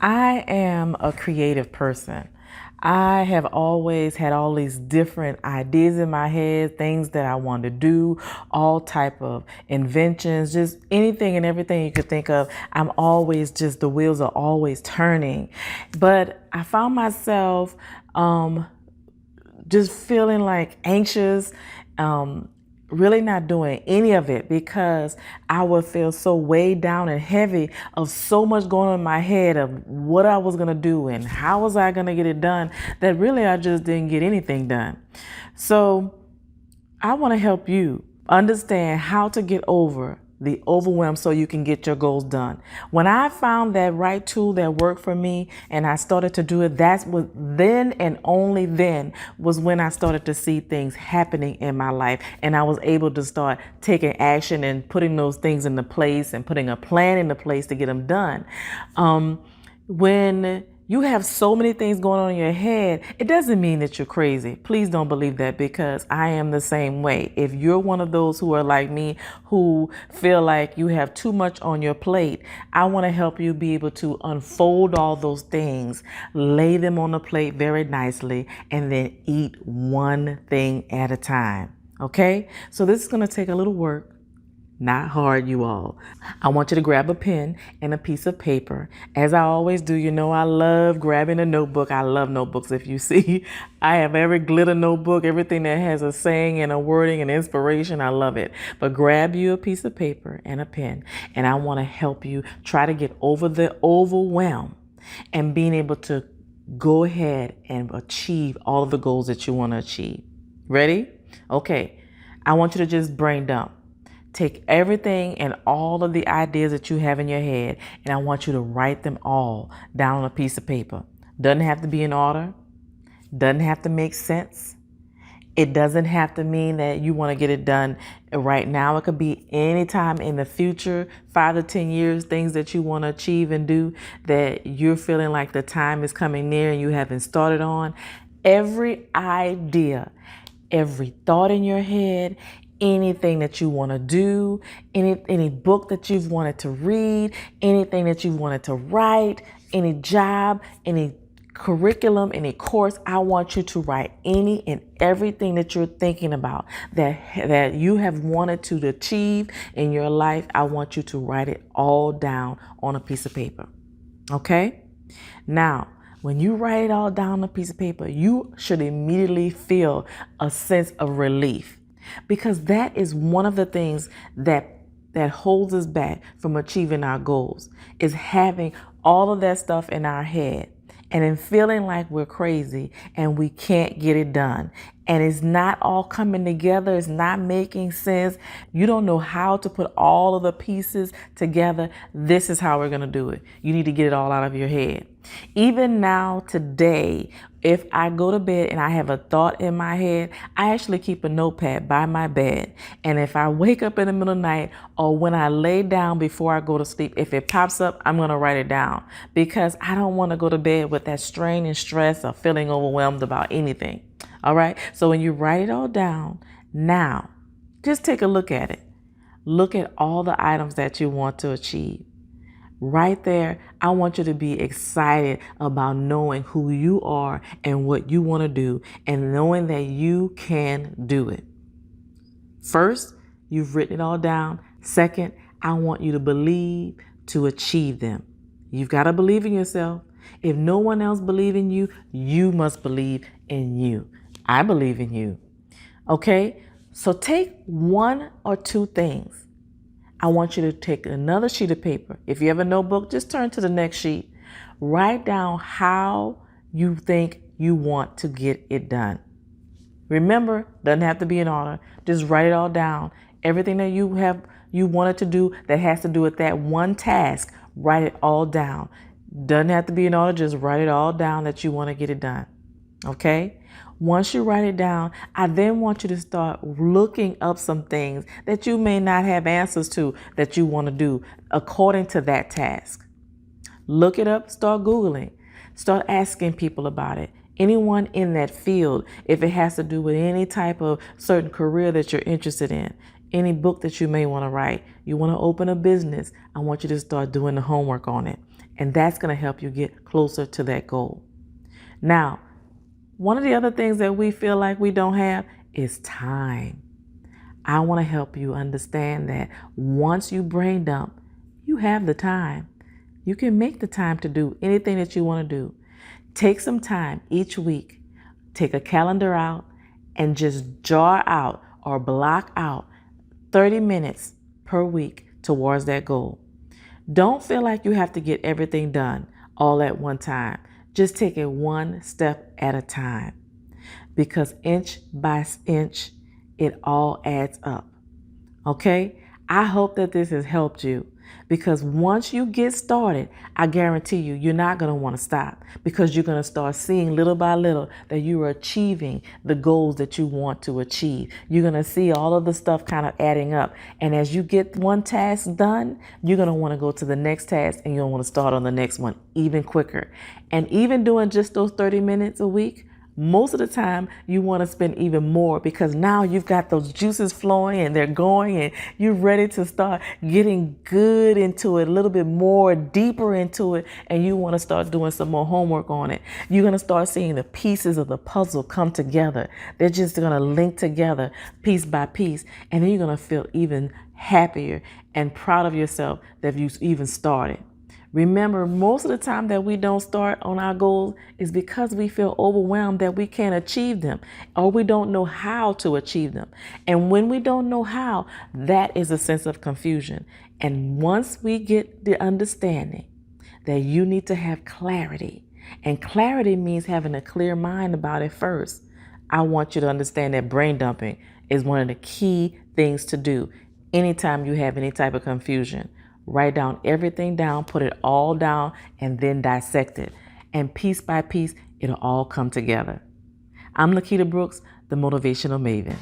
I am a creative person. I have always had all these different ideas in my head, things that I want to do, all type of inventions, just anything and everything you could think of. I'm always just, the wheels are always turning. But I found myself just feeling like anxious, um, really not doing any of it because I would feel so weighed down and heavy of so much going on in my head of what I was going to do and how was I going to get it done that really I just didn't get anything done. So I want to help you understand how to get over the overwhelm so you can get your goals done. When I found that right tool that worked for me and I started to do it, that's what then and only then was when I started to see things happening in my life and I was able to start taking action and putting those things into place and putting a plan into place to get them done. When you have so many things going on in your head, it doesn't mean that you're crazy. Please don't believe that because I am the same way. If you're one of those who are like me, who feel like you have too much on your plate, I want to help you be able to unfold all those things, lay them on the plate very nicely, and then eat one thing at a time. Okay? So this is going to take a little work. Not hard, you all. I want you to grab a pen and a piece of paper. As I always do, you know I love grabbing a notebook. I love notebooks. If you see, I have every glitter notebook, everything that has a saying and a wording and inspiration. I love it. But grab you a piece of paper and a pen, and I want to help you try to get over the overwhelm and being able to go ahead and achieve all of the goals that you want to achieve. Ready? Okay. I want you to just brain dump. Take everything and all of the ideas that you have in your head, and I want you to write them all down on a piece of paper. Doesn't have to be in order. Doesn't have to make sense. It doesn't have to mean that you want to get it done right now. It could be anytime in the future, 5 to 10 years, things that you want to achieve and do that you're feeling like the time is coming near and you haven't started on. Every idea, every thought in your head, anything that you want to do, any book that you've wanted to read, anything that you've wanted to write, any job, any curriculum, any course, I want you to write any and everything that you're thinking about that you have wanted to achieve in your life. I want you to write it all down on a piece of paper. Okay? Now, when you write it all down on a piece of paper, you should immediately feel a sense of relief. Because that is one of the things that holds us back from achieving our goals, is having all of that stuff in our head and then feeling like we're crazy and we can't get it done. And it's not all coming together. It's not making sense. You don't know how to put all of the pieces together. This is how we're going to do it. You need to get it all out of your head. Even now, today, if I go to bed and I have a thought in my head, I actually keep a notepad by my bed. And if I wake up in the middle of the night or when I lay down before I go to sleep, if it pops up, I'm going to write it down because I don't want to go to bed with that strain and stress or feeling overwhelmed about anything. All right. So when you write it all down, now just take a look at it. Look at all the items that you want to achieve. Right there, I want you to be excited about knowing who you are and what you want to do and knowing that you can do it. First, you've written it all down. Second, I want you to believe to achieve them. You've got to believe in yourself. If no one else believes in you, you must believe in you. I believe in you. Okay? So take one or two things. I want you to take another sheet of paper. If you have a notebook, just turn to the next sheet. Write down how you think you want to get it done. Remember, doesn't have to be in order. Just write it all down. Everything that you wanted to do that has to do with that one task, write it all down. Doesn't have to be in order. Just write it all down that you want to get it done. Okay? Once you write it down, I then want you to start looking up some things that you may not have answers to that you want to do according to that task. Look it up, start Googling, start asking people about it. Anyone in that field, if it has to do with any type of certain career that you're interested in, any book that you may want to write, you want to open a business, I want you to start doing the homework on it And that's going to help you get closer to that goal. Now, one of the other things that we feel like we don't have is time. I want to help you understand that once you brain dump, you have the time. You can make the time to do anything that you want to do. Take some time each week, take a calendar out, and just jar out or block out 30 minutes per week towards that goal. Don't feel like you have to get everything done all at one time. Just take it one step at a time, because inch by inch, it all adds up. Okay? I hope that this has helped you, because once you get started, I guarantee you, you're not going to want to stop, because you're going to start seeing little by little that you are achieving the goals that you want to achieve. You're going to see all of the stuff kind of adding up. And as you get one task done, you're going to want to go to the next task, and you're going to want to start on the next one even quicker. And even doing just those 30 minutes a week, most of the time you want to spend even more, because now you've got those juices flowing and they're going, and you're ready to start getting good into it, a little bit more deeper into it, and you want to start doing some more homework on it. You're going to start seeing the pieces of the puzzle come together. They're just going to link together piece by piece, and then you're going to feel even happier and proud of yourself that you even started. Remember, most of the time that we don't start on our goals is because we feel overwhelmed that we can't achieve them, or we don't know how to achieve them. And when we don't know how, that is a sense of confusion. And once we get the understanding that you need to have clarity, and clarity means having a clear mind about it first, I want you to understand that brain dumping is one of the key things to do anytime you have any type of confusion. Write down everything down, put it all down, and then dissect it. And piece by piece, it'll all come together. I'm Lakita Brooks, the Motivational Maven.